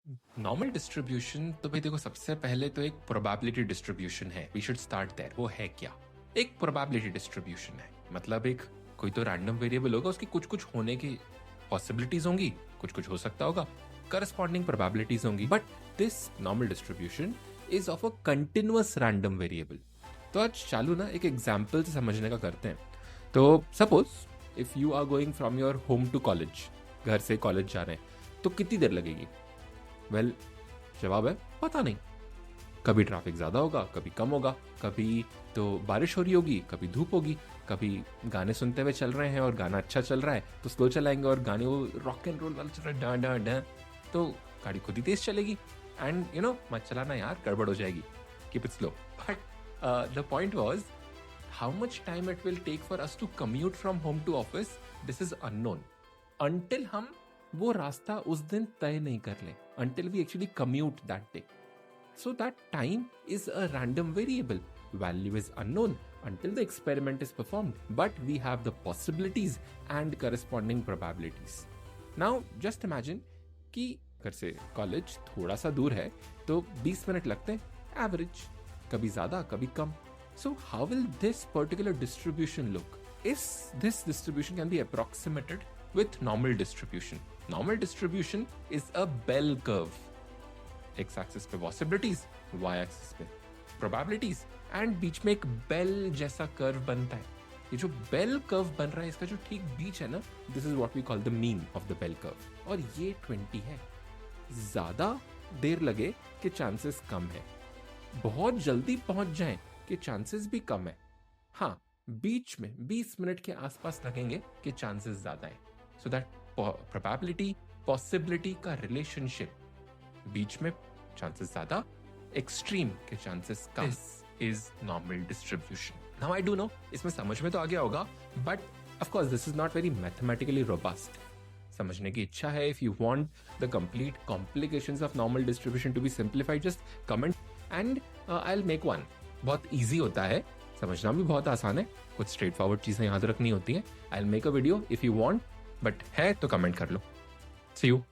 Normal distribution तो भाई देखो, सबसे पहले तो एक प्रोबेबिलिटी डिस्ट्रीब्यूशन है। We should start there. वो है क्या? एक प्रोबेबिलिटी डिस्ट्रीब्यूशन है, मतलब एक कोई तो रैंडम वेरिएबल होगा, उसकी कुछ कुछ होने की पॉसिबिलिटीज होंगी, कुछ कुछ हो सकता होगा, करस्पॉन्डिंग प्रोबेबिलिटीज होंगी। But this normal distribution is of a continuous random variable. तो आज चालू ना एक एग्जाम्पल से समझने का करते हैं। तो suppose if you are going from your home to college, घर से कॉलेज जा रहे हैं, तो कितनी देर लगेगी? वेल, जवाब है पता नहीं। कभी ट्रैफिक ज़्यादा होगा, कभी कम होगा, कभी तो बारिश हो रही होगी, कभी धूप होगी, कभी गाने सुनते हुए चल रहे हैं और गाना अच्छा चल रहा है तो स्लो चलाएंगे, और गाने वो रॉक एंड रोल वाला चल रहा है डा डा डा, तो गाड़ी खुद ही तेज चलेगी। एंड मत चलाना यार, गड़बड़ हो जाएगी, keep it slow. But the point was how much time it will take for us to commute from home to office, this is unknown until हम वो रास्ता उस दिन तय नहीं कर लें, until we actually commute that day. So that time is a random variable. Value is unknown until the experiment is performed, but we have the possibilities and corresponding probabilities. Now just imagine कि घर से college थोड़ा सा दूर है तो 20 minute लगते हैं एवरेज, कभी ज़्यादा कभी कम. So how will this particular distribution look? Is this distribution can be approximated with normal distribution. Normal distribution is a bell curve. X-axis पे possibilities, Y-axis पे probabilities, and बीच में एक bell जैसा curve बनता है. ये जो bell curve बन रहा है, इसका जो ठीक बीच है ना, this is what we call the mean of the bell curve. और ये 20 है. ज़्यादा देर लगे कि चांसेस कम है, बहुत जल्दी पहुंच जाएं के चांसेस भी कम है. हाँ, बीच में 20 मिनट के आसपास लगेंगे कि चांसेस ज्यादा है. सो दैट प्रोबेबिलिटी पॉसिबिलिटी का रिलेशनशिप, बीच में चांसेस ज्यादा, एक्सट्रीम के चांसेस कम, is normal distribution. Now I do know इसमें समझ में तो आ गया होगा, but of course this is not very mathematically robust. समझने की इच्छा है, if you want the complete complications of normal distribution to be simplified, just comment and I will make one. बहुत इजी होता है, समझना भी बहुत आसान है, कुछ स्ट्रेट फॉरवर्ड चीजें याद रखनी होती हैं. आई will make a video if you want, but है तो कमेंट कर लो. सी यू.